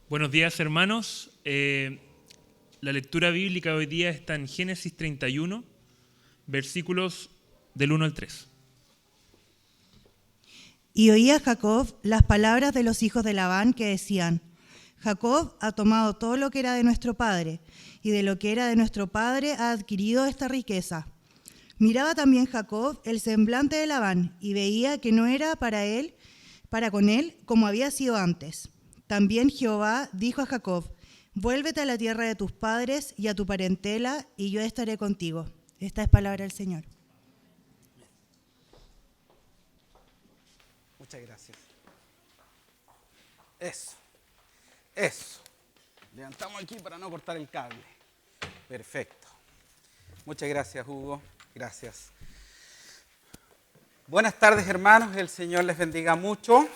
Buenos días, hermanos. La lectura bíblica hoy día está en Génesis 31, versículos del 1 al 3. Y oía Jacob las palabras de los hijos de Labán que decían: Jacob ha tomado todo lo que era de nuestro padre, y de lo que era de nuestro padre ha adquirido esta riqueza. Miraba también Jacob el semblante de Labán, y veía que no era para con él como había sido antes. También Jehová dijo a Jacob: Vuélvete a la tierra de tus padres y a tu parentela, y yo estaré contigo. Esta es palabra del Señor. Muchas gracias. Eso. Levantamos aquí para no cortar el cable. Perfecto. Muchas gracias, Hugo. Gracias. Buenas tardes, hermanos. El Señor les bendiga mucho.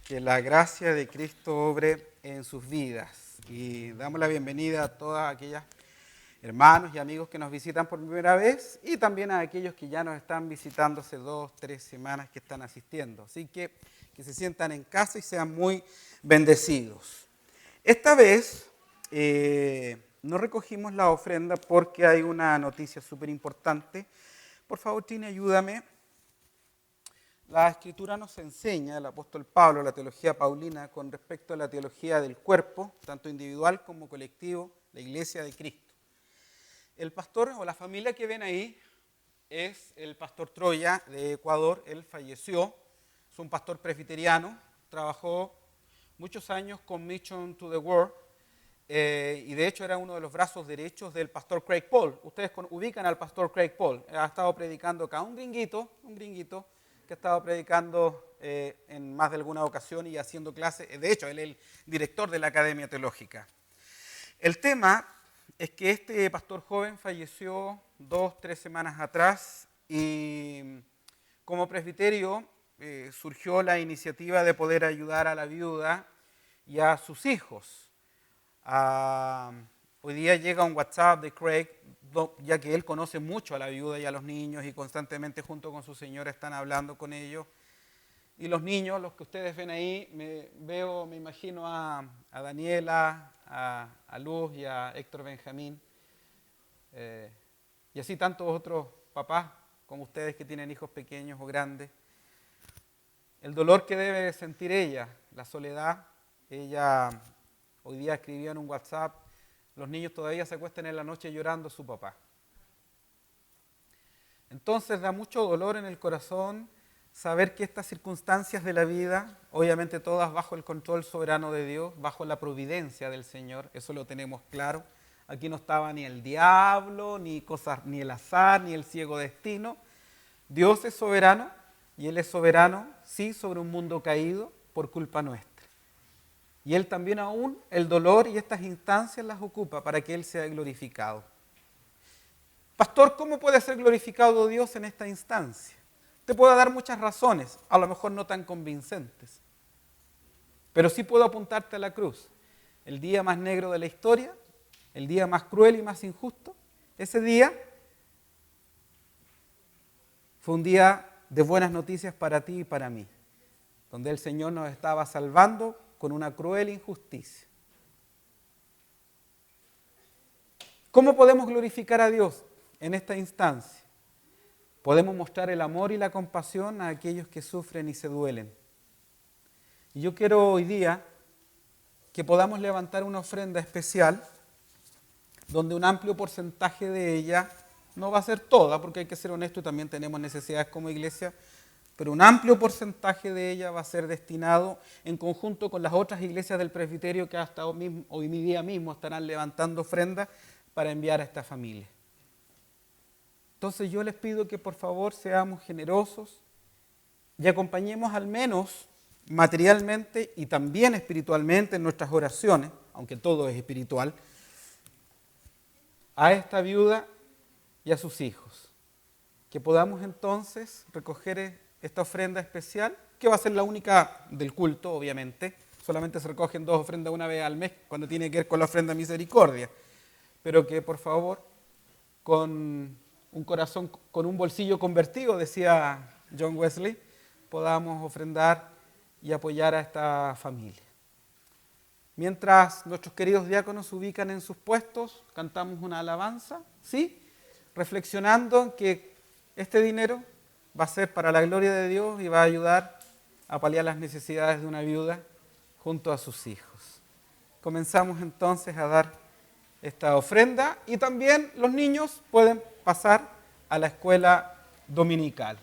Que la gracia de Cristo obre en sus vidas. Y damos la bienvenida a todas aquellas hermanos y amigos que nos visitan por primera vez y también a aquellos que ya nos están visitando hace 2, 3 semanas que están asistiendo. Así que se sientan en casa y sean muy bendecidos. Esta vez no recogimos la ofrenda porque hay una noticia súper importante. Por favor, Tini, ayúdame. La Escritura nos enseña, el apóstol Pablo, la teología paulina, con respecto a la teología del cuerpo, tanto individual como colectivo, la iglesia de Cristo. El pastor o la familia que ven ahí es el pastor Troya de Ecuador. Él falleció, es un pastor presbiteriano, trabajó muchos años con Mission to the World y de hecho era uno de los brazos derechos del pastor Craig Paul. Ustedes ubican al pastor Craig Paul, ha estado predicando acá, un gringuito que ha estado predicando en más de alguna ocasión y haciendo clases. De hecho, él es el director de la Academia Teológica. El tema es que este pastor joven falleció 2, 3 semanas atrás y como presbiterio surgió la iniciativa de poder ayudar a la viuda y a sus hijos. Hoy día llega un WhatsApp de Craig, ya que él conoce mucho a la viuda y a los niños y constantemente junto con su señora están hablando con ellos. Y los niños, los que ustedes ven ahí, me imagino a Daniela, a Luz y a Héctor Benjamín, y así tantos otros papás como ustedes que tienen hijos pequeños o grandes. El dolor que debe sentir ella, la soledad. Ella hoy día escribió en un WhatsApp: los niños todavía se acuestan en la noche llorando a su papá. Entonces da mucho dolor en el corazón saber que estas circunstancias de la vida, obviamente todas bajo el control soberano de Dios, bajo la providencia del Señor, eso lo tenemos claro. Aquí no estaba ni el diablo, ni el azar, ni el ciego destino. Dios es soberano y Él es soberano, sí, sobre un mundo caído por culpa nuestra. Y Él también aún el dolor y estas instancias las ocupa para que Él sea glorificado. Pastor, ¿cómo puede ser glorificado Dios en esta instancia? Te puedo dar muchas razones, a lo mejor no tan convincentes, pero sí puedo apuntarte a la cruz. El día más negro de la historia, el día más cruel y más injusto, ese día fue un día de buenas noticias para ti y para mí, donde el Señor nos estaba salvando con una cruel injusticia. ¿Cómo podemos glorificar a Dios en esta instancia? Podemos mostrar el amor y la compasión a aquellos que sufren y se duelen. Y yo quiero hoy día que podamos levantar una ofrenda especial donde un amplio porcentaje de ella, no va a ser toda, porque hay que ser honesto y también tenemos necesidades como iglesia, pero un amplio porcentaje de ella va a ser destinado en conjunto con las otras iglesias del presbiterio que hasta hoy día mismo estarán levantando ofrendas para enviar a esta familia. Entonces yo les pido que por favor seamos generosos y acompañemos al menos materialmente y también espiritualmente en nuestras oraciones, aunque todo es espiritual, a esta viuda y a sus hijos. Que podamos entonces recoger esta ofrenda especial, que va a ser la única del culto, obviamente. Solamente se recogen 2 ofrendas una vez al mes cuando tiene que ver con la ofrenda misericordia. Pero que por favor, con un corazón, con un bolsillo convertido, decía John Wesley, podamos ofrendar y apoyar a esta familia. Mientras nuestros queridos diáconos se ubican en sus puestos, cantamos una alabanza, ¿sí? Reflexionando en que este dinero va a ser para la gloria de Dios y va a ayudar a paliar las necesidades de una viuda junto a sus hijos. Comenzamos entonces a dar esta ofrenda y también los niños pueden pasar a la escuela dominical.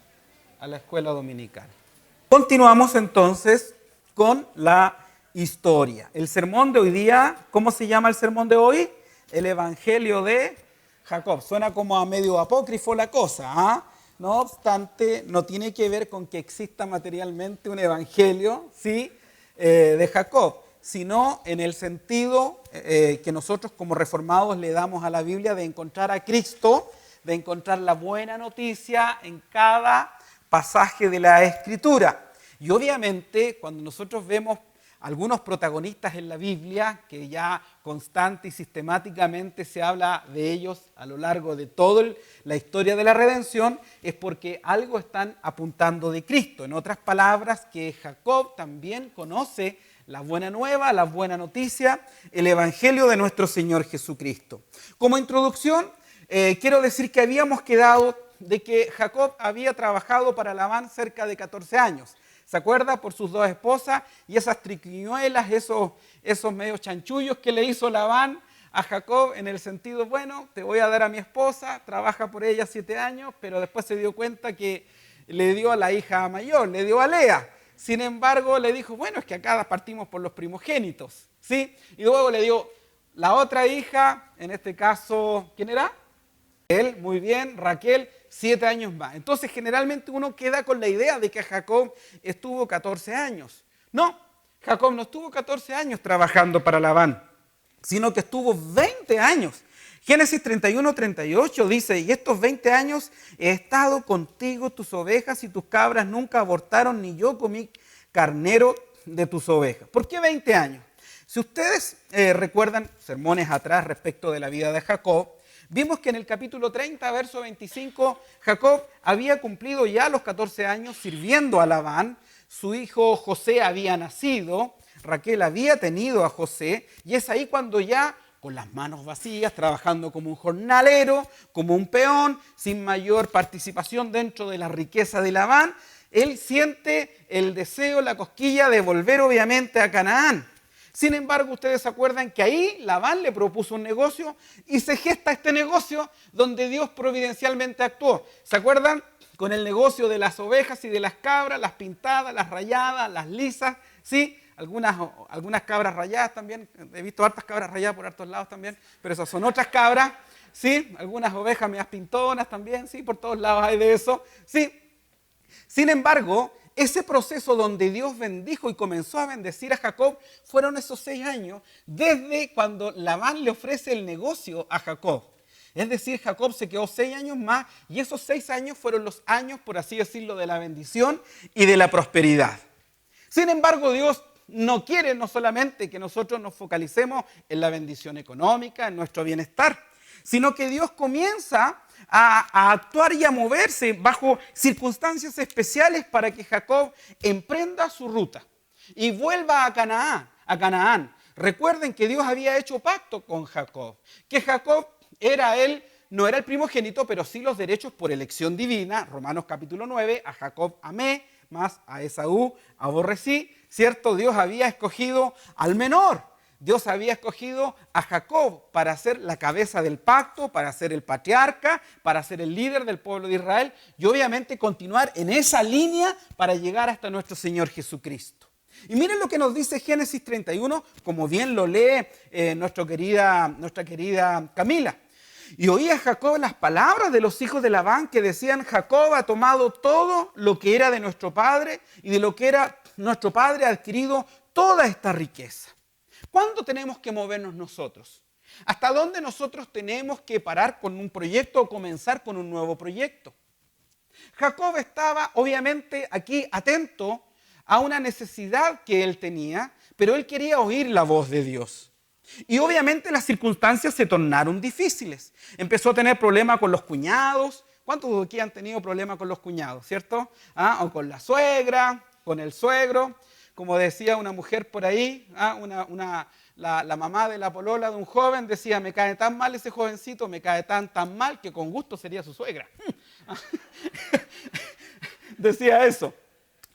Continuamos entonces con la historia. El sermón de hoy día, ¿cómo se llama el sermón de hoy? El Evangelio de Jacob. Suena como a medio apócrifo la cosa, ¿ah? No obstante, no tiene que ver con que exista materialmente un evangelio, ¿sí? De Jacob, sino en el sentido que nosotros como reformados le damos a la Biblia de encontrar a Cristo, de encontrar la buena noticia en cada pasaje de la Escritura. Y obviamente cuando nosotros vemos algunos protagonistas en la Biblia, que ya constante y sistemáticamente se habla de ellos a lo largo de toda la historia de la redención, es porque algo están apuntando de Cristo. En otras palabras, que Jacob también conoce la buena nueva, la buena noticia, el Evangelio de nuestro Señor Jesucristo. Como introducción, quiero decir que habíamos quedado de que Jacob había trabajado para Labán cerca de 14 años. ¿Se acuerda? Por sus dos esposas y esas triquiñuelas, esos medios chanchullos que le hizo Labán a Jacob en el sentido, bueno, te voy a dar a mi esposa, trabaja por ella 7 años, pero después se dio cuenta que le dio a la hija mayor, le dio a Lea. Sin embargo, le dijo, bueno, es que acá partimos por los primogénitos, ¿sí? Y luego le dio la otra hija, en este caso, ¿quién era? Él, muy bien, Raquel, 7 años más. Entonces, generalmente uno queda con la idea de que Jacob estuvo 14 años. No, Jacob no estuvo 14 años trabajando para Labán, sino que estuvo 20 años. Génesis 31-38 dice, y estos 20 años he estado contigo, tus ovejas y tus cabras nunca abortaron, ni yo comí carnero de tus ovejas. ¿Por qué 20 años? Si ustedes recuerdan sermones atrás respecto de la vida de Jacob, vimos que en el capítulo 30, verso 25, Jacob había cumplido ya los 14 años sirviendo a Labán. Su hijo José había nacido, Raquel había tenido a José, y es ahí cuando ya, con las manos vacías, trabajando como un jornalero, como un peón, sin mayor participación dentro de la riqueza de Labán, él siente el deseo, la cosquilla de volver obviamente a Canaán. Sin embargo, ustedes se acuerdan que ahí Labán le propuso un negocio y se gesta este negocio donde Dios providencialmente actuó. ¿Se acuerdan? Con el negocio de las ovejas y de las cabras, las pintadas, las rayadas, las lisas, ¿sí? Algunas cabras rayadas también, he visto hartas cabras rayadas por hartos lados también, pero esas son otras cabras, ¿sí? Algunas ovejas medias pintonas también, ¿sí? Por todos lados hay de eso, ¿sí? Sin embargo, ese proceso donde Dios bendijo y comenzó a bendecir a Jacob fueron esos 6 años desde cuando Labán le ofrece el negocio a Jacob. Es decir, Jacob se quedó 6 años más y esos 6 años fueron los años, por así decirlo, de la bendición y de la prosperidad. Sin embargo, Dios no quiere no solamente que nosotros nos focalicemos en la bendición económica, en nuestro bienestar, sino que Dios comienza a actuar y a moverse bajo circunstancias especiales para que Jacob emprenda su ruta y vuelva a Canaán. Recuerden que Dios había hecho pacto con Jacob, que Jacob no era el primogénito, pero sí los derechos por elección divina. Romanos capítulo 9, a Jacob amé, más a Esaú aborrecí, ¿cierto? Dios había escogido al menor. Dios había escogido a Jacob para ser la cabeza del pacto, para ser el patriarca, para ser el líder del pueblo de Israel y obviamente continuar en esa línea para llegar hasta nuestro Señor Jesucristo. Y miren lo que nos dice Génesis 31, como bien lo lee nuestra querida Camila. Y oía Jacob las palabras de los hijos de Labán que decían, Jacob ha tomado todo lo que era de nuestro padre y de lo que era nuestro padre ha adquirido toda esta riqueza. ¿Cuándo tenemos que movernos nosotros? ¿Hasta dónde nosotros tenemos que parar con un proyecto o comenzar con un nuevo proyecto? Jacob estaba obviamente aquí atento a una necesidad que él tenía, pero él quería oír la voz de Dios. Y obviamente las circunstancias se tornaron difíciles. Empezó a tener problemas con los cuñados. ¿Cuántos de aquí han tenido problemas con los cuñados, cierto? O con la suegra, con el suegro. como decía una mujer por ahí, la mamá de la polola de un joven decía, me cae tan mal ese jovencito, me cae tan mal que con gusto sería su suegra. Decía eso.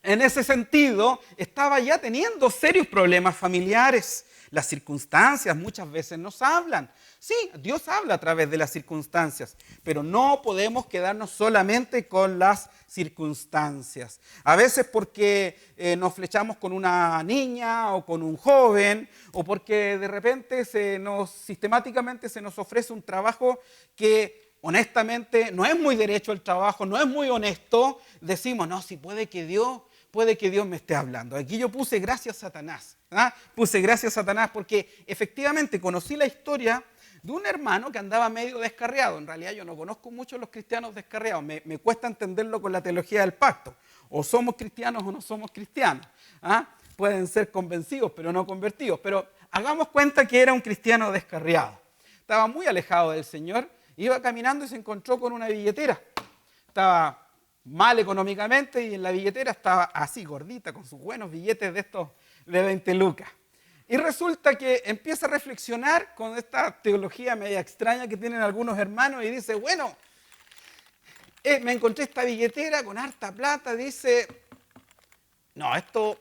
En ese sentido, estaba ya teniendo serios problemas familiares. Las circunstancias muchas veces nos hablan. Sí, Dios habla a través de las circunstancias, pero no podemos quedarnos solamente con las circunstancias. A veces porque nos flechamos con una niña o con un joven, o porque de repente sistemáticamente se nos ofrece un trabajo que honestamente no es muy derecho el trabajo, no es muy honesto. Decimos, no, si puede que Dios me esté hablando. Aquí yo puse gracias a Satanás. Puse gracias a Satanás porque efectivamente conocí la historia de un hermano que andaba medio descarriado. En realidad yo no conozco mucho a los cristianos descarriados. Me cuesta entenderlo con la teología del pacto. O somos cristianos o no somos cristianos. Pueden ser convencidos pero no convertidos. Pero hagamos cuenta que era un cristiano descarriado. Estaba muy alejado del Señor. Iba caminando y se encontró con una billetera. Estaba mal económicamente y en la billetera estaba así gordita con sus buenos billetes de estos de 20 lucas. Y resulta que empieza a reflexionar con esta teología media extraña que tienen algunos hermanos y dice, bueno, me encontré esta billetera con harta plata, dice, no, esto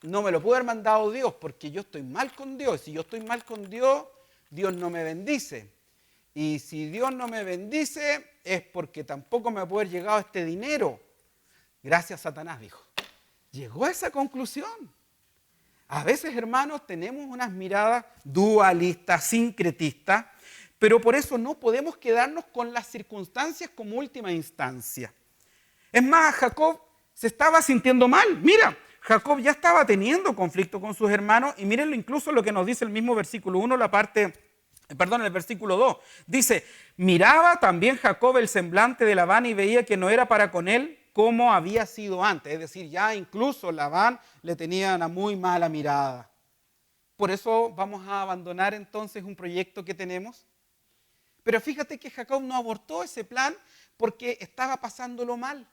no me lo puede haber mandado Dios porque yo estoy mal con Dios. Si yo estoy mal con Dios, Dios no me bendice. Y si Dios no me bendice es porque tampoco me puede haber llegado este dinero. Gracias Satanás, dijo. Llegó a esa conclusión. A veces, hermanos, tenemos unas miradas dualistas, sincretistas, pero por eso no podemos quedarnos con las circunstancias como última instancia. Es más, Jacob se estaba sintiendo mal. Mira, Jacob ya estaba teniendo conflicto con sus hermanos y mírenlo incluso lo que nos dice el mismo versículo 1, el versículo 2. Dice, miraba también Jacob el semblante de Labán y veía que no era para con él como había sido antes. Es decir, ya incluso Labán le tenía una muy mala mirada. Por eso vamos a abandonar entonces un proyecto que tenemos. Pero fíjate que Jacob no abortó ese plan porque estaba pasándolo mal.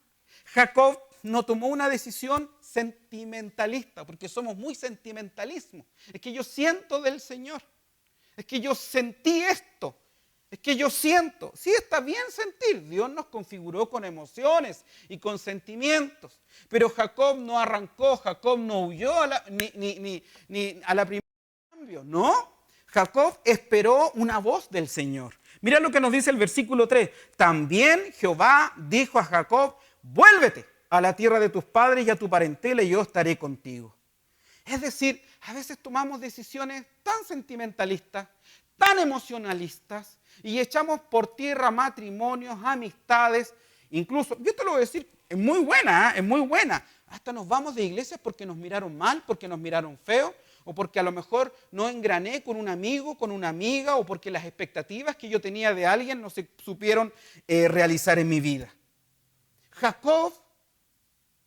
Jacob no tomó una decisión sentimentalista, porque somos muy sentimentalismos. Es que yo siento del Señor. Es que yo sentí esto. Es que yo siento. Sí, está bien sentir. Dios nos configuró con emociones y con sentimientos. Pero Jacob no arrancó, Jacob no huyó ni a la primera cambio. No, Jacob esperó una voz del Señor. Mira lo que nos dice el versículo 3. También Jehová dijo a Jacob, vuélvete a la tierra de tus padres y a tu parentela y yo estaré contigo. Es decir, a veces tomamos decisiones tan sentimentalistas, tan emocionalistas, y echamos por tierra matrimonios, amistades, incluso, yo te lo voy a decir, es muy buena, es muy buena. Hasta nos vamos de iglesias porque nos miraron mal, porque nos miraron feo, o porque a lo mejor no engrané con un amigo, con una amiga, o porque las expectativas que yo tenía de alguien no se supieron realizar en mi vida. Jacob,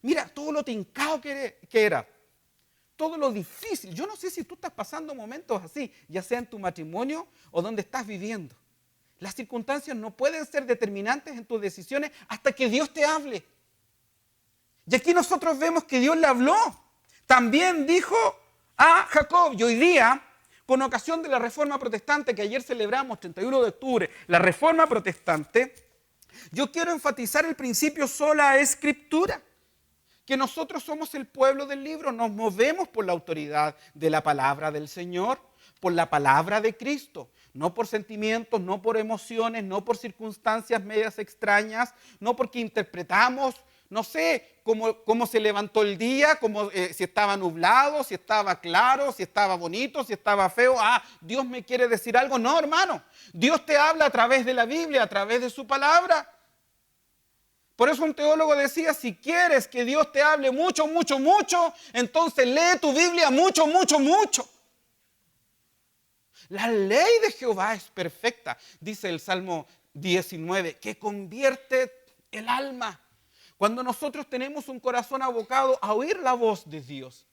mira, todo lo tincado que era. Todo lo difícil. Yo no sé si tú estás pasando momentos así, ya sea en tu matrimonio o donde estás viviendo. Las circunstancias no pueden ser determinantes en tus decisiones hasta que Dios te hable. Y aquí nosotros vemos que Dios le habló. También dijo a Jacob, y hoy día, con ocasión de la Reforma Protestante que ayer celebramos, 31 de octubre, la Reforma Protestante, yo quiero enfatizar el principio sola escritura. Que nosotros somos el pueblo del libro, nos movemos por la autoridad de la palabra del Señor, por la palabra de Cristo, no por sentimientos, no por emociones, no por circunstancias medias extrañas, no porque interpretamos, no sé, cómo se levantó el día, si estaba nublado, si estaba claro, si estaba bonito, si estaba feo. Dios me quiere decir algo. No, hermano, Dios te habla a través de la Biblia, a través de su palabra. Por eso un teólogo decía, si quieres que Dios te hable mucho, mucho, mucho, entonces lee tu Biblia mucho, mucho, mucho. La ley de Jehová es perfecta, dice el Salmo 19, que convierte el alma. Cuando nosotros tenemos un corazón abocado a oír la voz de Dios,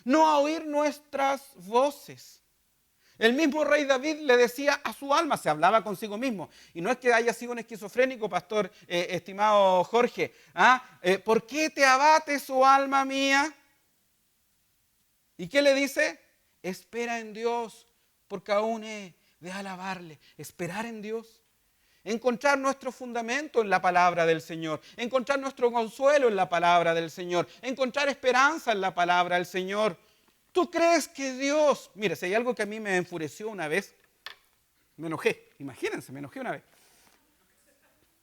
no a oír nuestras voces. El mismo rey David le decía a su alma, se hablaba consigo mismo. Y no es que haya sido un esquizofrénico, pastor, estimado Jorge. ¿Por qué te abates, oh alma mía? ¿Y qué le dice? Espera en Dios, porque aún he de alabarle. Esperar en Dios. Encontrar nuestro fundamento en la palabra del Señor. Encontrar nuestro consuelo en la palabra del Señor. Encontrar esperanza en la palabra del Señor. ¿Tú crees que Dios... Mire, si hay algo que a mí me enfureció una vez, me enojé. Imagínense, me enojé una vez.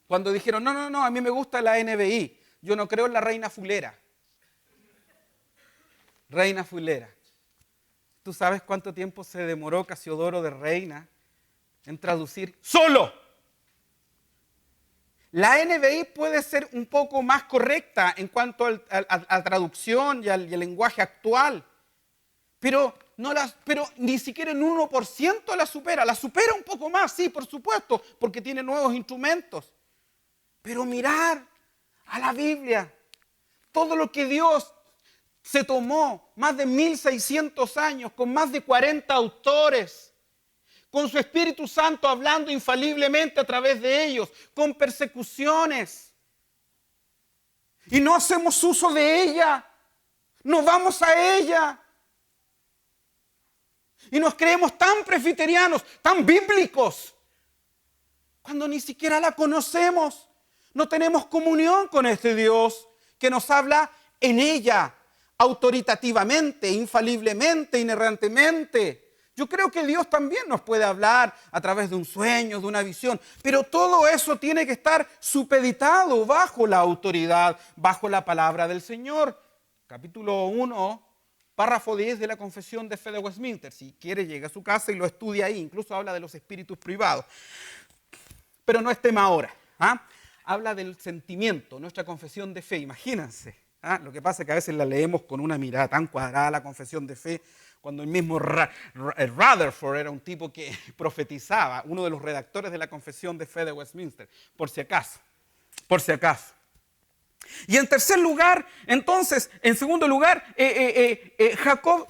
Cuando dijeron, no, a mí me gusta la NBI. Yo no creo en la reina fulera. Reina fulera. ¿Tú sabes cuánto tiempo se demoró Casiodoro de Reina en traducir? ¡Solo! La NBI puede ser un poco más correcta en cuanto a traducción y al lenguaje actual, pero ni siquiera en 1% la supera. La supera un poco más, sí, por supuesto, porque tiene nuevos instrumentos. Pero mirar a la Biblia, todo lo que Dios se tomó, más de 1600 años, con más de 40 autores, con su Espíritu Santo hablando infaliblemente a través de ellos, con persecuciones. Y no hacemos uso de ella, no vamos a ella. Y nos creemos tan presbiterianos, tan bíblicos, cuando ni siquiera la conocemos. No tenemos comunión con este Dios que nos habla en ella, autoritativamente, infaliblemente, inerrantemente. Yo creo que Dios también nos puede hablar a través de un sueño, de una visión, pero todo eso tiene que estar supeditado bajo la autoridad, bajo la palabra del Señor. Capítulo 1, párrafo 10 de la Confesión de Fe de Westminster. Si quiere, llega a su casa y lo estudia ahí. Incluso habla de los espíritus privados. Pero no es tema ahora. Habla del sentimiento, nuestra confesión de fe. Imagínense. Lo que pasa es que a veces la leemos con una mirada tan cuadrada, la confesión de fe, cuando el mismo Rutherford era un tipo que profetizaba, uno de los redactores de la Confesión de Fe de Westminster, por si acaso. Y en tercer lugar, entonces, en segundo lugar, Jacob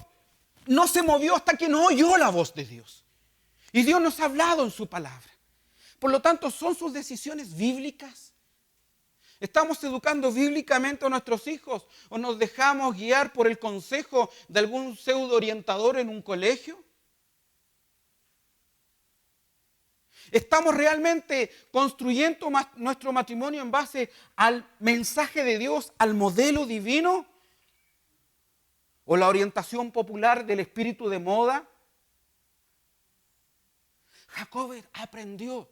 no se movió hasta que no oyó la voz de Dios. Y Dios nos ha hablado en su palabra. Por lo tanto, ¿son sus decisiones bíblicas? ¿Estamos educando bíblicamente a nuestros hijos o nos dejamos guiar por el consejo de algún pseudo orientador en un colegio? ¿Estamos realmente construyendo nuestro matrimonio en base al mensaje de Dios, al modelo divino? ¿O la orientación popular del espíritu de moda? Jacob aprendió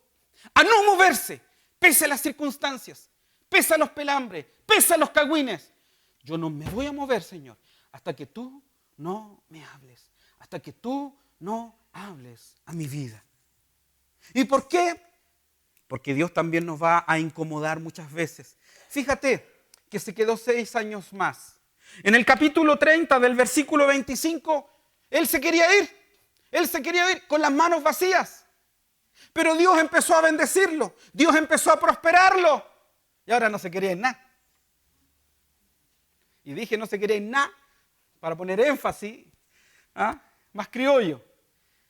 a no moverse pese a las circunstancias, pese a los pelambres, pese a los cagüines. Yo no me voy a mover, Señor, hasta que tú no me hables, hasta que tú no hables a mi vida. ¿Y por qué? Porque Dios también nos va a incomodar muchas veces. Fíjate que se quedó 6 años más. En el capítulo 30 del versículo 25, él se quería ir con las manos vacías. Pero Dios empezó a bendecirlo, Dios empezó a prosperarlo. Y ahora no se quería ir nada. Y dije no se quería ir nada para poner énfasis, más criollo.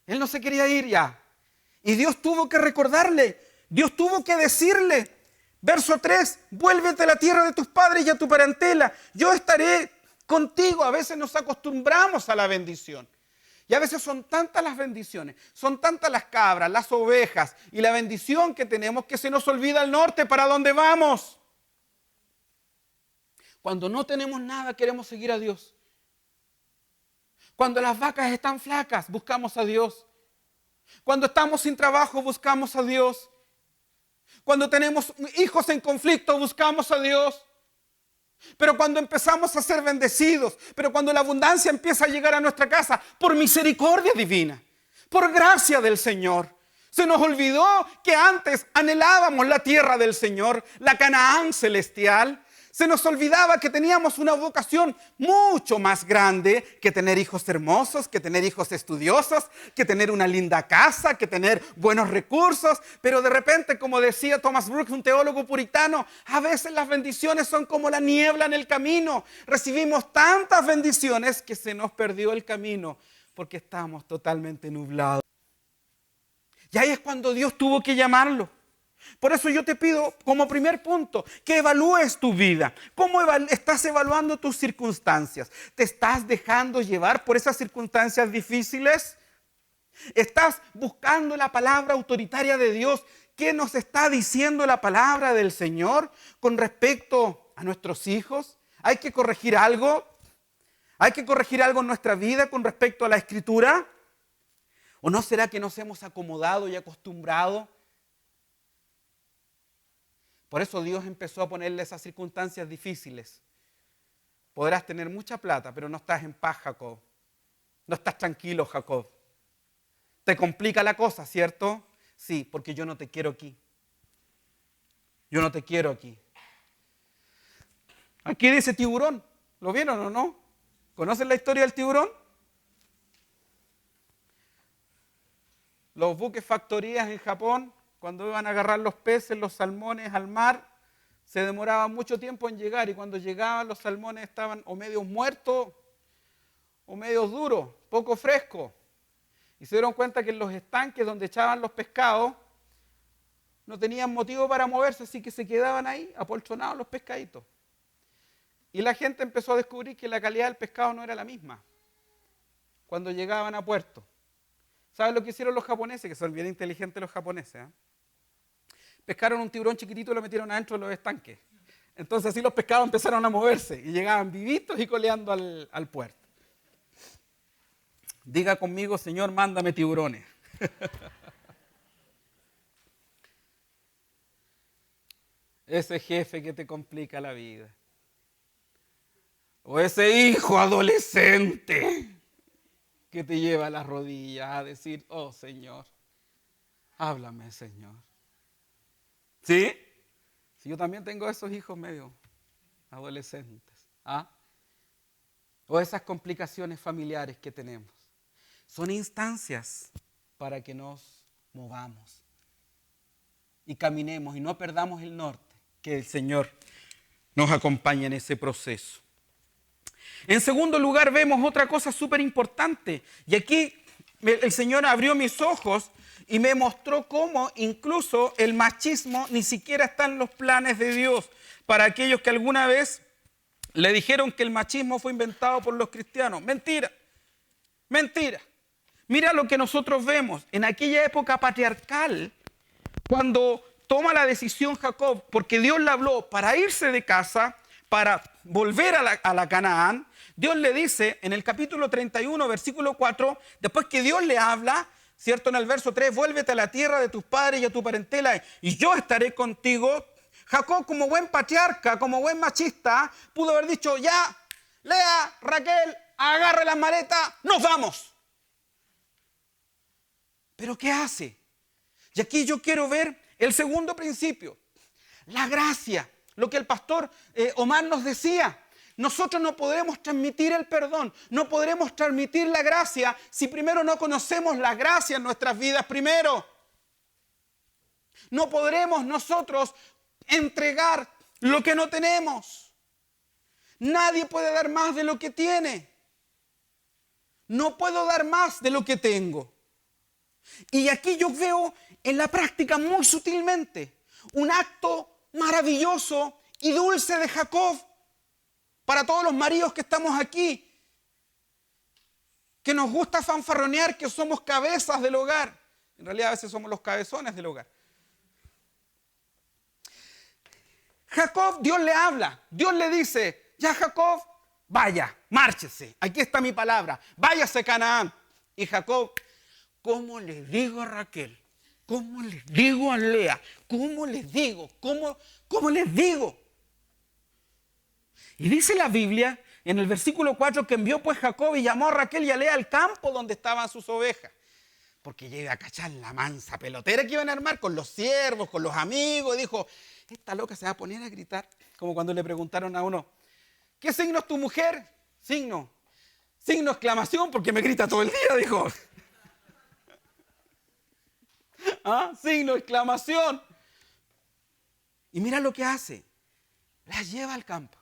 Él no se quería ir ya. Y Dios tuvo que recordarle, Dios tuvo que decirle, verso 3, vuélvete a la tierra de tus padres y a tu parentela, yo estaré contigo. A veces nos acostumbramos a la bendición. Y a veces son tantas las bendiciones, son tantas las cabras, las ovejas y la bendición que tenemos que se nos olvida el norte para dónde vamos. Cuando no tenemos nada queremos seguir a Dios. Cuando las vacas están flacas buscamos a Dios. Cuando estamos sin trabajo buscamos a Dios. Cuando tenemos hijos en conflicto buscamos a Dios. Pero cuando empezamos a ser bendecidos, pero cuando la abundancia empieza a llegar a nuestra casa, por misericordia divina, por gracia del Señor, se nos olvidó que antes anhelábamos la tierra del Señor, la Canaán celestial. Se nos olvidaba que teníamos una vocación mucho más grande que tener hijos hermosos, que tener hijos estudiosos, que tener una linda casa, que tener buenos recursos. Pero de repente, como decía Thomas Brooks, un teólogo puritano, a veces las bendiciones son como la niebla en el camino. Recibimos tantas bendiciones que se nos perdió el camino porque estamos totalmente nublados. Y ahí es cuando Dios tuvo que llamarlo. Por eso yo te pido como primer punto que evalúes tu vida. ¿Cómo estás evaluando tus circunstancias? ¿Te estás dejando llevar por esas circunstancias difíciles? ¿Estás buscando la palabra autoritaria de Dios? ¿Qué nos está diciendo la palabra del Señor con respecto a nuestros hijos? ¿Hay que corregir algo? ¿Hay que corregir algo en nuestra vida con respecto a la Escritura? ¿O no será que nos hemos acomodado y acostumbrado? Por eso Dios empezó a ponerle esas circunstancias difíciles. Podrás tener mucha plata, pero no estás en paz, Jacob. No estás tranquilo, Jacob. Te complica la cosa, ¿cierto? Sí, porque yo no te quiero aquí. Yo no te quiero aquí. Aquí dice tiburón. ¿Lo vieron o no? ¿Conocen la historia del tiburón? Los buques factorías en Japón, cuando iban a agarrar los peces, los salmones al mar, se demoraba mucho tiempo en llegar y cuando llegaban los salmones estaban o medio muertos o medio duros, poco frescos. Y se dieron cuenta que en los estanques donde echaban los pescados no tenían motivo para moverse, así que se quedaban ahí apoltronados los pescaditos. Y la gente empezó a descubrir que la calidad del pescado no era la misma cuando llegaban a puerto. ¿Saben lo que hicieron los japoneses? Que son bien inteligentes los japoneses, ¿eh? Pescaron un tiburón chiquitito y lo metieron adentro de los estanques. Entonces así los pescados empezaron a moverse y llegaban vivitos y coleando al puerto. Diga conmigo, Señor, mándame tiburones. Ese jefe que te complica la vida. O ese hijo adolescente que te lleva a las rodillas a decir, oh Señor, háblame, Señor. ¿Sí? Sí, yo también tengo esos hijos medio adolescentes. ¿Ah? O esas complicaciones familiares que tenemos. Son instancias para que nos movamos y caminemos y no perdamos el norte, que el Señor nos acompañe en ese proceso. En segundo lugar, vemos otra cosa súper importante. Y aquí el Señor abrió mis ojos y me mostró cómo incluso el machismo ni siquiera está en los planes de Dios. Para aquellos que alguna vez le dijeron que el machismo fue inventado por los cristianos. Mentira, mentira. Mira lo que nosotros vemos en aquella época patriarcal, cuando toma la decisión Jacob, porque Dios le habló para irse de casa, para volver a la Canaán. Dios le dice en el capítulo 31, versículo 4, después que Dios le habla, ¿cierto? En el verso 3, vuélvete a la tierra de tus padres y a tu parentela y yo estaré contigo. Jacob, como buen patriarca, como buen machista, pudo haber dicho, ya, Lea, Raquel, agarre las maletas, nos vamos. ¿Pero qué hace? Y aquí yo quiero ver el segundo principio, la gracia, lo que el pastor Omar nos decía. Nosotros no podremos transmitir el perdón, no podremos transmitir la gracia si primero no conocemos la gracia en nuestras vidas primero. No podremos nosotros entregar lo que no tenemos. Nadie puede dar más de lo que tiene. No puedo dar más de lo que tengo. Y aquí yo veo en la práctica muy sutilmente un acto maravilloso y dulce de Jacob. Para todos los maridos que estamos aquí, que nos gusta fanfarronear que somos cabezas del hogar. En realidad a veces somos los cabezones del hogar. Jacob, Dios le habla. Dios le dice, ya Jacob, vaya, márchese. Aquí está mi palabra. Váyase a Canaán. Y Jacob, ¿cómo le digo a Raquel? ¿Cómo les digo a Lea? ¿Cómo les digo? ¿Cómo les digo? Y dice la Biblia en el versículo 4 que envió pues Jacob y llamó a Raquel y a Lea al campo donde estaban sus ovejas. Porque llega a cachar la mansa pelotera que iban a armar con los siervos, con los amigos. Y dijo, esta loca se va a poner a gritar. Como cuando le preguntaron a uno, ¿qué signo es tu mujer? Signo exclamación porque me grita todo el día, dijo. ¿Ah? Signo exclamación. Y mira lo que hace. Las lleva al campo.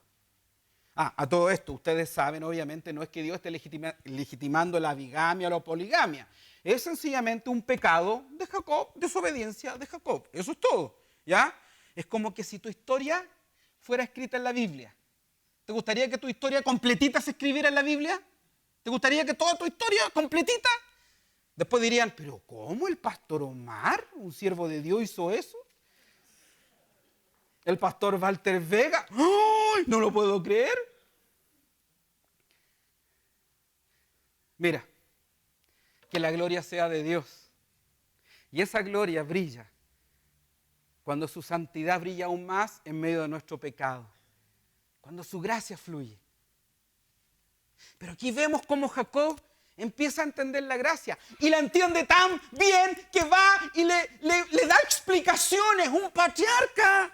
A todo esto, ustedes saben, obviamente, no es que Dios esté legitimando la bigamia o la poligamia. Es sencillamente un pecado de Jacob, desobediencia de Jacob. Eso es todo. ¿ya? Es como que si tu historia fuera escrita en la Biblia. ¿Te gustaría que tu historia completita se escribiera en la Biblia? ¿Te gustaría que toda tu historia completita? Después dirían, pero ¿cómo el pastor Omar, un siervo de Dios, hizo eso? El pastor Walter Vega, ¡ay! No lo puedo creer. Mira, que la gloria sea de Dios. Y esa gloria brilla cuando su santidad brilla aún más en medio de nuestro pecado. Cuando su gracia fluye. Pero aquí vemos cómo Jacob empieza a entender la gracia. Y la entiende tan bien que va y le da explicaciones. Un patriarca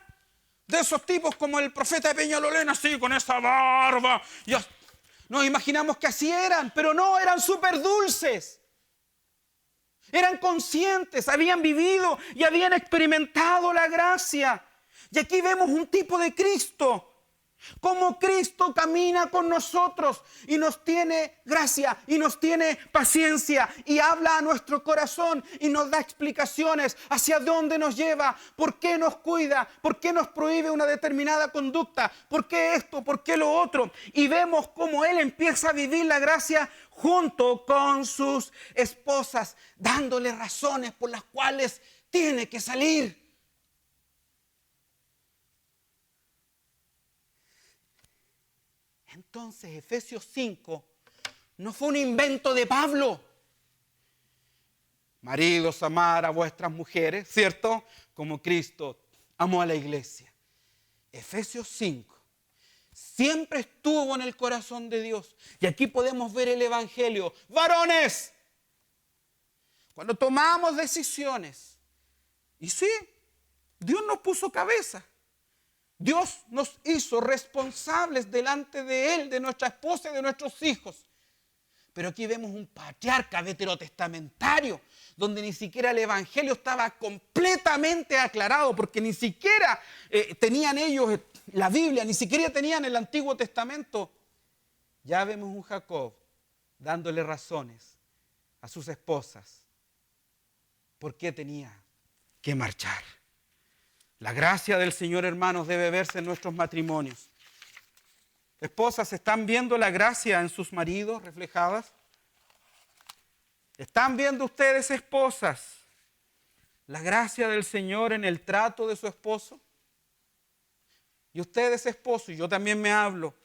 de esos tipos como el profeta de Peñalolén, así con esa barba. Nos imaginamos que así eran, pero no, eran súper dulces. Eran conscientes, habían vivido y habían experimentado la gracia. Y aquí vemos un tipo de Cristo. Cómo Cristo camina con nosotros y nos tiene gracia y nos tiene paciencia y habla a nuestro corazón y nos da explicaciones hacia dónde nos lleva, por qué nos cuida, por qué nos prohíbe una determinada conducta, por qué esto, por qué lo otro. Y vemos cómo Él empieza a vivir la gracia junto con sus esposas, dándole razones por las cuales tiene que salir. Entonces, Efesios 5 no fue un invento de Pablo. Maridos, amar a vuestras mujeres, ¿cierto? Como Cristo amó a la iglesia. Efesios 5 siempre estuvo en el corazón de Dios. Y aquí podemos ver el Evangelio. Varones, cuando tomamos decisiones, y sí, Dios nos puso cabeza. Dios nos hizo responsables delante de Él, de nuestra esposa y de nuestros hijos. Pero aquí vemos un patriarca veterotestamentario, donde ni siquiera el Evangelio estaba completamente aclarado, porque ni siquiera tenían ellos la Biblia, ni siquiera tenían el Antiguo Testamento. Ya vemos un Jacob dándole razones a sus esposas por qué tenía que marchar. La gracia del Señor, hermanos, debe verse en nuestros matrimonios. Esposas, ¿están viendo la gracia en sus maridos reflejadas? ¿Están viendo ustedes, esposas, la gracia del Señor en el trato de su esposo? Y ustedes, esposos, y yo también me hablo,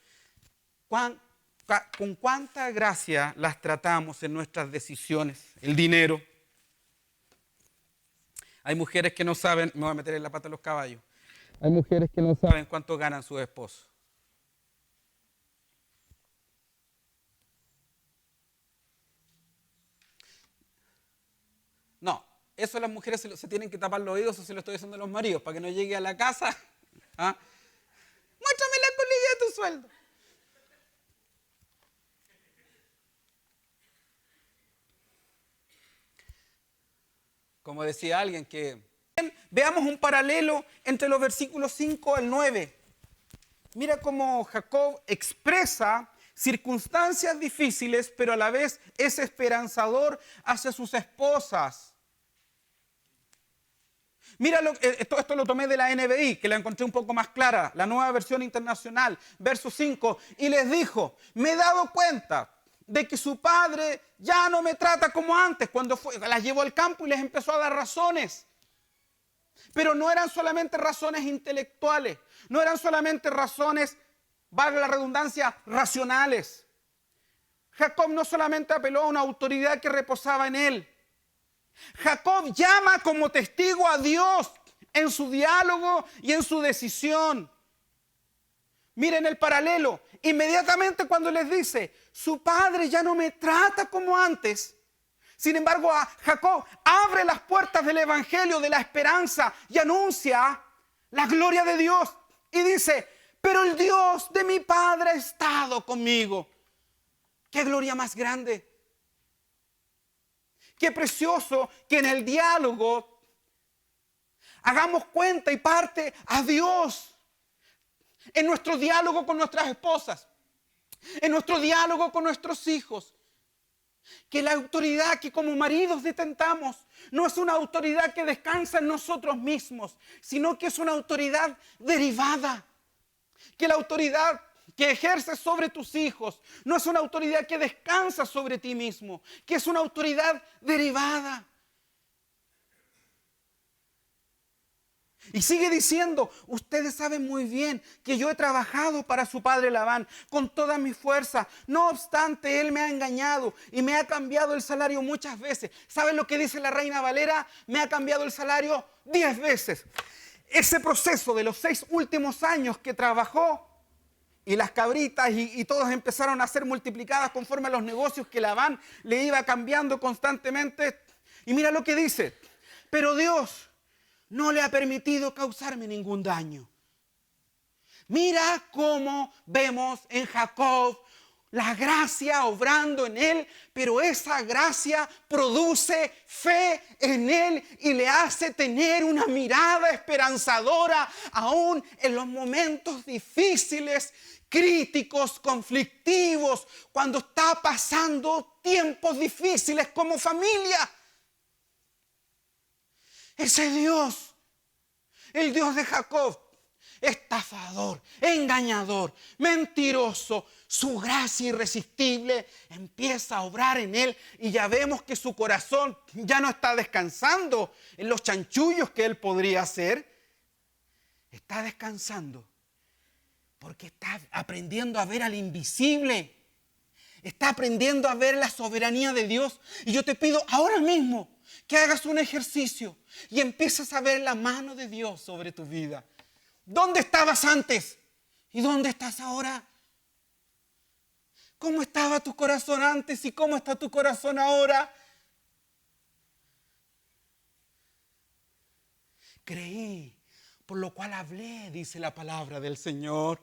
¿con cuánta gracia las tratamos en nuestras decisiones? El dinero. Hay mujeres que no saben, me voy a meter en la pata de los caballos. Hay mujeres que no saben cuánto ganan sus esposos. No, eso las mujeres se tienen que tapar los oídos, o se lo estoy diciendo a los maridos, para que no llegue a la casa. ¿Ah? Muéstrame la colilla de tu sueldo. Como decía alguien que... Veamos un paralelo entre los versículos 5 al 9. Mira cómo Jacob expresa circunstancias difíciles, pero a la vez es esperanzador hacia sus esposas. Mira, esto lo tomé de la NBI, que la encontré un poco más clara, la nueva versión internacional, verso 5. Y les dijo, me he dado cuenta de que su padre ya no me trata como antes, cuando las llevó al campo y les empezó a dar razones. Pero no eran solamente razones intelectuales, no eran solamente razones, valga la redundancia, racionales. Jacob no solamente apeló a una autoridad que reposaba en él. Jacob llama como testigo a Dios en su diálogo y en su decisión. Miren el paralelo. Inmediatamente cuando les dice, su padre ya no me trata como antes. Sin embargo, Jacob abre las puertas del Evangelio, de la esperanza, y anuncia la gloria de Dios. Y dice, pero el Dios de mi padre ha estado conmigo. ¡Qué gloria más grande! Qué precioso que en el diálogo hagamos cuenta y parte a Dios. En nuestro diálogo con nuestras esposas, en nuestro diálogo con nuestros hijos. Que la autoridad que como maridos detentamos no es una autoridad que descansa en nosotros mismos, sino que es una autoridad derivada. Que la autoridad que ejerces sobre tus hijos no es una autoridad que descansa sobre ti mismo, que es una autoridad derivada. Y sigue diciendo, ustedes saben muy bien que yo he trabajado para su padre Labán con toda mi fuerza. No obstante, él me ha engañado y me ha cambiado el salario muchas veces. ¿Saben lo que dice la Reina Valera? Me ha cambiado el salario 10 veces. Ese proceso de los 6 últimos años que trabajó y las cabritas y todas empezaron a ser multiplicadas conforme a los negocios que Labán le iba cambiando constantemente. Y mira lo que dice, pero Dios no le ha permitido causarme ningún daño. Mira cómo vemos en Jacob la gracia obrando en él, pero esa gracia produce fe en él y le hace tener una mirada esperanzadora aún en los momentos difíciles, críticos, conflictivos, cuando está pasando tiempos difíciles como familia. Ese Dios, el Dios de Jacob, estafador, engañador, mentiroso, su gracia irresistible empieza a obrar en él y ya vemos que su corazón ya no está descansando en los chanchullos que él podría hacer. Está descansando porque está aprendiendo a ver al invisible. Está aprendiendo a ver la soberanía de Dios. Y yo te pido ahora mismo que hagas un ejercicio y empieces a ver la mano de Dios sobre tu vida. ¿Dónde estabas antes? ¿Y dónde estás ahora? ¿Cómo estaba tu corazón antes y cómo está tu corazón ahora? Creí, por lo cual hablé, dice la palabra del Señor.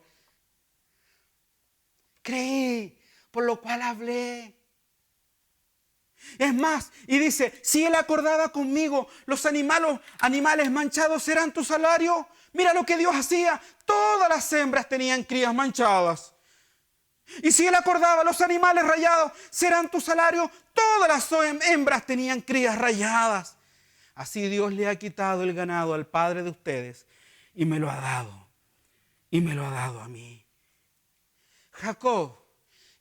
Creí, por lo cual hablé. Es más, y dice, si él acordaba conmigo, los animales manchados serán tu salario. Mira lo que Dios hacía. Todas las hembras tenían crías manchadas. Y si él acordaba, los animales rayados serán tu salario. Todas las hembras tenían crías rayadas. Así Dios le ha quitado el ganado al padre de ustedes y me lo ha dado. Y me lo ha dado a mí. Jacob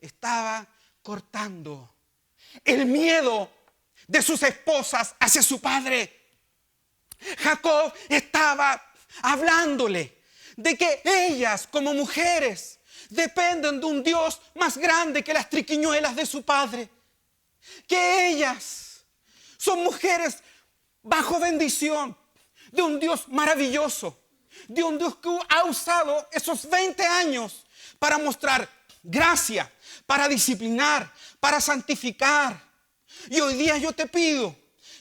estaba cortando el miedo de sus esposas hacia su padre. Jacob estaba hablándole de que ellas como mujeres dependen de un Dios más grande que las triquiñuelas de su padre. Que ellas son mujeres bajo bendición de un Dios maravilloso. De un Dios que ha usado esos 20 años para mostrar gracia, para disciplinar, para santificar. Y hoy día yo te pido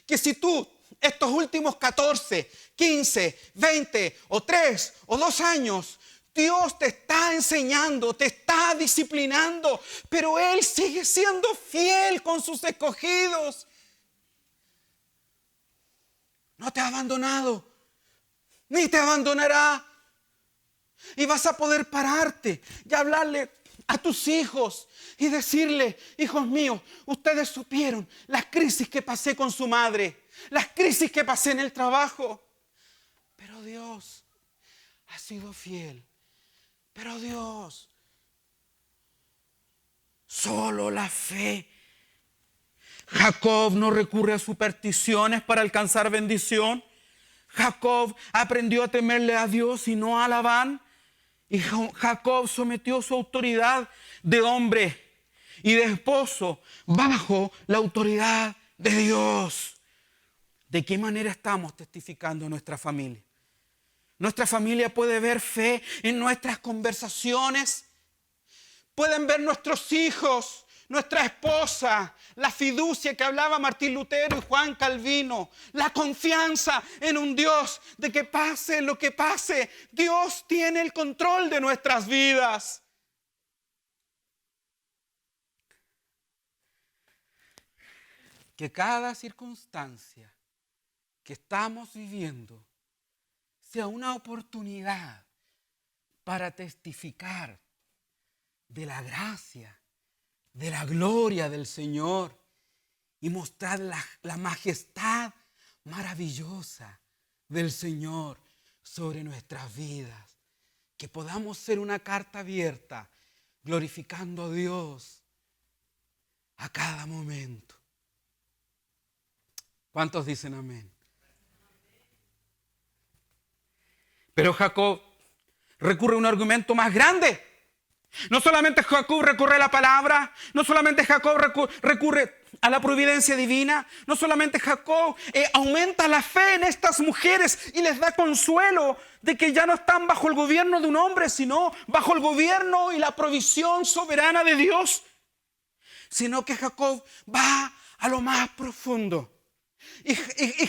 que si tú estos últimos 14, 15, 20 o 3 o 2 años, Dios te está enseñando, te está disciplinando, pero Él sigue siendo fiel con sus escogidos. No te ha abandonado, ni te abandonará. Y vas a poder pararte y hablarle a tus hijos y decirle, hijos míos, ustedes supieron las crisis que pasé con su madre, las crisis que pasé en el trabajo, pero Dios ha sido fiel. Pero Dios, solo la fe. Jacob no recurre a supersticiones para alcanzar bendición. Jacob aprendió a temerle a Dios y no a Labán. Y Jacob sometió su autoridad de hombre y de esposo bajo la autoridad de Dios. ¿De qué manera estamos testificando nuestra familia? Nuestra familia puede ver fe en nuestras conversaciones. Pueden ver nuestros hijos, nuestra esposa, la fiducia que hablaba Martín Lutero y Juan Calvino, la confianza en un Dios de que pase lo que pase, Dios tiene el control de nuestras vidas. Que cada circunstancia que estamos viviendo sea una oportunidad para testificar de la gracia, de la gloria del Señor. y mostrar la majestad maravillosa del Señor sobre nuestras vidas. Que podamos ser una carta abierta, glorificando a Dios a cada momento. ¿Cuántos dicen amén? Pero Jacob recurre a un argumento más grande. No solamente Jacob recurre a la palabra, no solamente Jacob recurre a la providencia divina, no solamente Jacob aumenta la fe en estas mujeres y les da consuelo de que ya no están bajo el gobierno de un hombre, sino bajo el gobierno y la provisión soberana de Dios, sino que Jacob va a lo más profundo. Y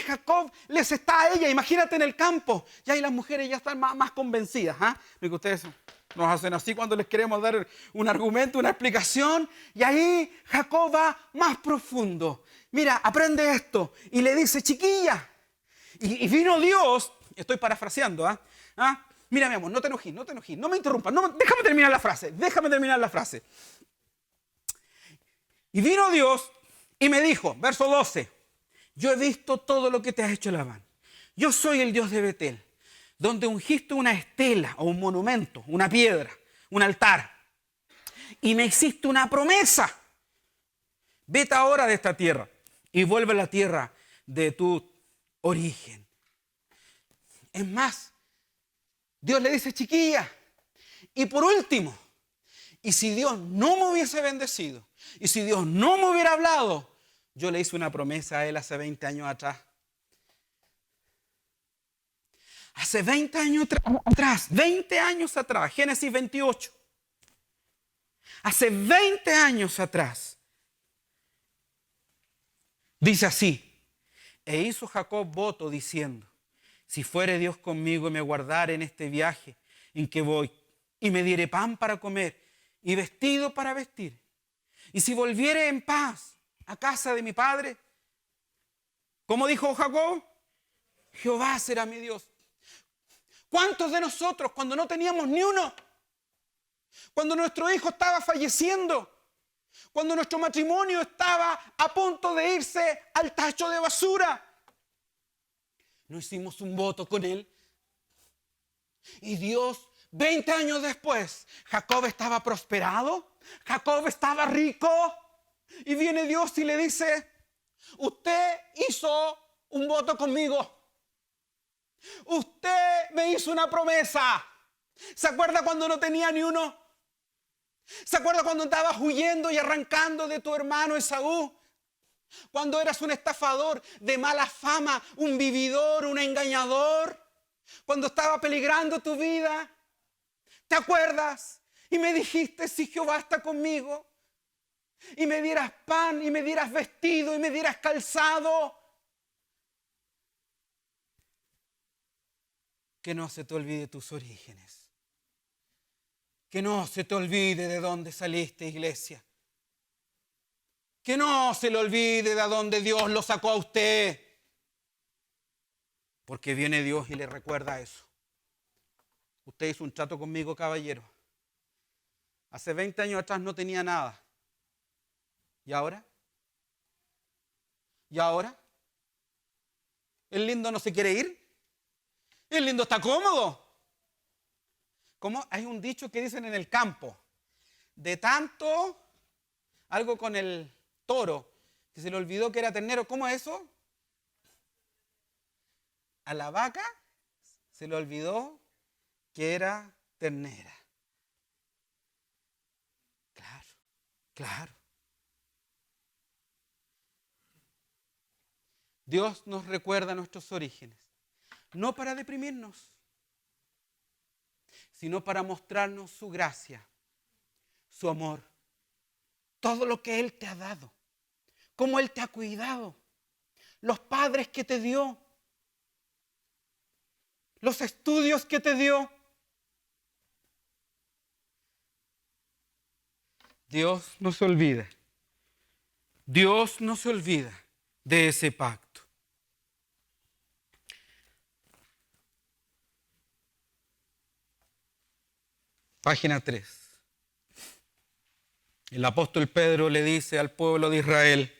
Jacob les está a ella, imagínate en el campo, y ahí las mujeres ya están más convencidas. Porque ustedes nos hacen así cuando les queremos dar un argumento, una explicación, y ahí Jacob va más profundo. Mira, aprende esto, y le dice, chiquilla, y vino Dios, estoy parafraseando, mira mi amor, no te enojes, no me interrumpas, déjame terminar la frase. Y vino Dios y me dijo, verso 12, yo he visto todo lo que te has hecho Labán. Yo soy el Dios de Betel, donde ungiste una estela o un monumento, una piedra, un altar. Y me hiciste una promesa. Vete ahora de esta tierra y vuelve a la tierra de tu origen. Es más, Dios le dice, chiquilla, y por último, y si Dios no me hubiese bendecido, y si Dios no me hubiera hablado, yo le hice una promesa a él hace 20 años atrás. Hace 20 años atrás, Génesis 28. Hace 20 años atrás. Dice así, e hizo Jacob voto diciendo, si fuere Dios conmigo y me guardare en este viaje en que voy, y me diere pan para comer y vestido para vestir, y si volviere en paz a casa de mi padre, ¿cómo dijo Jacob? Jehová será mi Dios. ¿Cuántos de nosotros cuando no teníamos ni uno, cuando nuestro hijo estaba falleciendo, cuando nuestro matrimonio estaba a punto de irse al tacho de basura, no hicimos un voto con él? Y Dios, 20 años después, Jacob estaba prosperado, Jacob estaba rico, y viene Dios y le dice, usted hizo un voto conmigo. Usted me hizo una promesa. ¿Se acuerda cuando no tenía ni uno? ¿Se acuerda cuando estabas huyendo y arrancando de tu hermano Esaú? Cuando eras un estafador de mala fama, un vividor, un engañador. Cuando estaba peligrando tu vida. ¿Te acuerdas? Y me dijiste, si Jehová está conmigo, y me dieras pan, y me dieras vestido, y me dieras calzado. Que no se te olvide tus orígenes. Que no se te olvide de dónde saliste, iglesia. Que no se le olvide de dónde Dios lo sacó a usted. Porque viene Dios y le recuerda eso. Usted hizo un trato conmigo, caballero. Hace 20 años atrás no tenía nada. ¿Y ahora? ¿Y ahora? ¿El lindo no se quiere ir? ¿El lindo está cómodo? ¿Cómo? Hay un dicho que dicen en el campo. De tanto, algo con el toro, que se le olvidó que era ternero. ¿Cómo es eso? A la vaca se le olvidó que era ternera. Claro, claro. Dios nos recuerda nuestros orígenes, no para deprimirnos, sino para mostrarnos su gracia, su amor, todo lo que Él te ha dado, cómo Él te ha cuidado, los padres que te dio, los estudios que te dio. Dios no se olvida. Dios no se olvida de ese pacto. Página 3. El apóstol Pedro le dice al pueblo de Israel,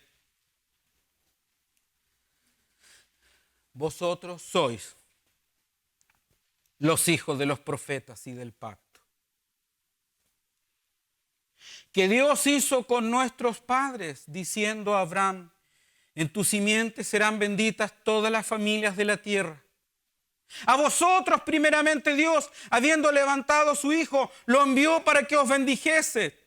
vosotros sois los hijos de los profetas y del pacto, que Dios hizo con nuestros padres, diciendo a Abraham: en tu simiente serán benditas todas las familias de la tierra. A vosotros primeramente Dios, habiendo levantado a su Hijo, lo envió para que os bendijese,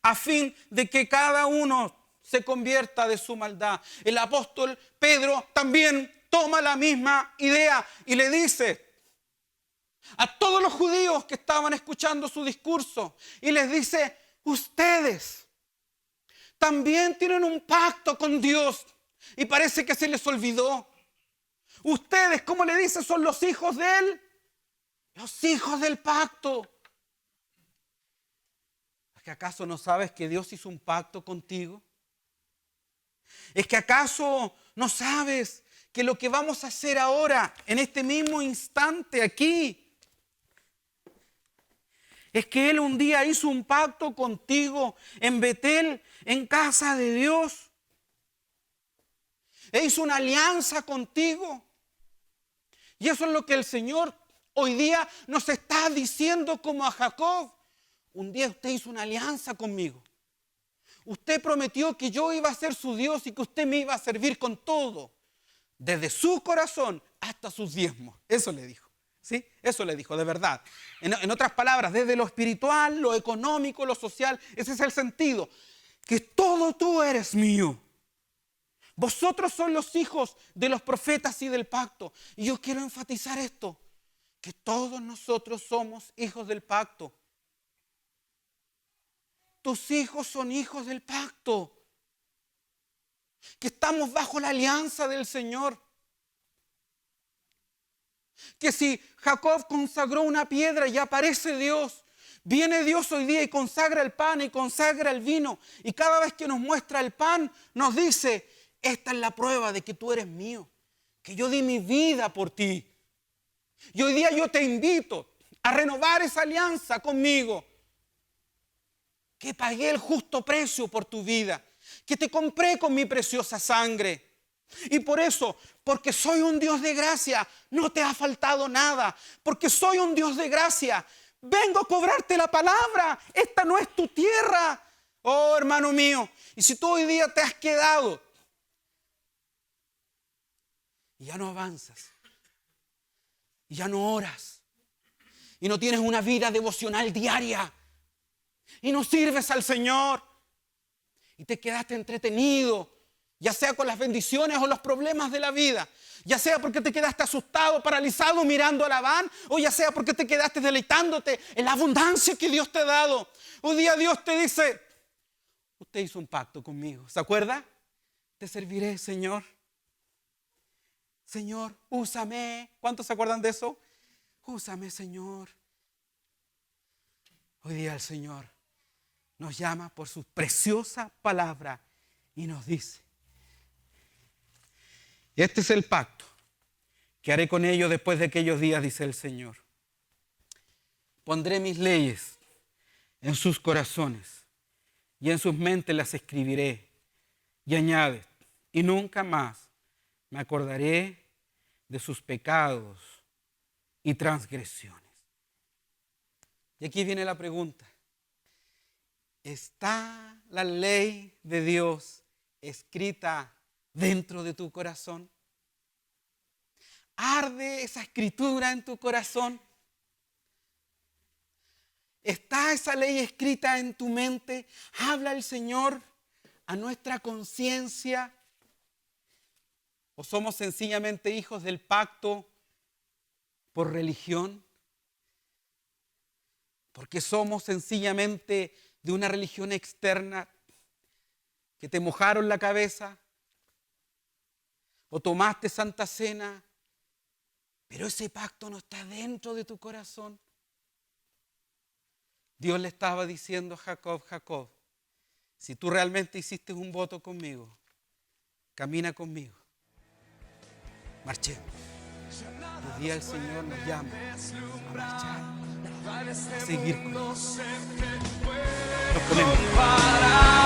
a fin de que cada uno se convierta de su maldad. El apóstol Pedro también toma la misma idea y le dice a todos los judíos que estaban escuchando su discurso, y les dice: ustedes también tienen un pacto con Dios, y parece que se les olvidó. Ustedes, ¿cómo le dice? Son los hijos de Él, los hijos del pacto. ¿Es que acaso no sabes que Dios hizo un pacto contigo? ¿Es que acaso no sabes que lo que vamos a hacer ahora, en este mismo instante aquí, es que Él un día hizo un pacto contigo en Betel, en casa de Dios? E hizo una alianza contigo. Y eso es lo que el Señor hoy día nos está diciendo como a Jacob. Un día usted hizo una alianza conmigo. Usted prometió que yo iba a ser su Dios y que usted me iba a servir con todo, desde su corazón hasta sus diezmos. Eso le dijo. ¿Sí? Eso le dijo, de verdad. En otras palabras, desde lo espiritual, lo económico, lo social, ese es el sentido. Que todo tú eres mío. Vosotros son los hijos de los profetas y del pacto. Y yo quiero enfatizar esto, que todos nosotros somos hijos del pacto. Tus hijos son hijos del pacto. Que estamos bajo la alianza del Señor. Que si Jacob consagró una piedra y aparece Dios, viene Dios hoy día y consagra el pan y consagra el vino. Y cada vez que nos muestra el pan, nos dice: esta es la prueba de que tú eres mío, que yo di mi vida por ti. Y hoy día yo te invito a renovar esa alianza conmigo. Que pagué el justo precio por tu vida, que te compré con mi preciosa sangre. Y por eso, porque soy un Dios de gracia, no te ha faltado nada. Porque soy un Dios de gracia, vengo a cobrarte la palabra. Esta no es tu tierra, oh hermano mío. Y si tú hoy día te has quedado y ya no avanzas, y ya no oras, y no tienes una vida devocional diaria, y no sirves al Señor, y te quedaste entretenido, ya sea con las bendiciones o los problemas de la vida, ya sea porque te quedaste asustado, paralizado mirando a Labán, o ya sea porque te quedaste deleitándote en la abundancia que Dios te ha dado. Un día Dios te dice: usted hizo un pacto conmigo, ¿se acuerda? Te serviré, Señor. Señor, úsame. ¿Cuántos se acuerdan de eso? Úsame, Señor. Hoy día el Señor nos llama por su preciosa palabra y nos dice: este es el pacto que haré con ellos después de aquellos días, dice el Señor. Pondré mis leyes en sus corazones y en sus mentes las escribiré. Y añade: y nunca más me acordaré de sus pecados y transgresiones. Y aquí viene la pregunta: ¿está la ley de Dios escrita dentro de tu corazón? ¿Arde esa escritura en tu corazón? ¿Está esa ley escrita en tu mente? ¿Habla el Señor a nuestra conciencia? ¿O somos sencillamente hijos del pacto por religión? Porque somos sencillamente de una religión externa que te mojaron la cabeza, o tomaste Santa Cena, pero ese pacto no está dentro de tu corazón. Dios le estaba diciendo a Jacob: Jacob, si tú realmente hiciste un voto conmigo, camina conmigo. Marchemos. Hoy día el Señor nos llama a marchar, a seguir con Él. Nos ponemos.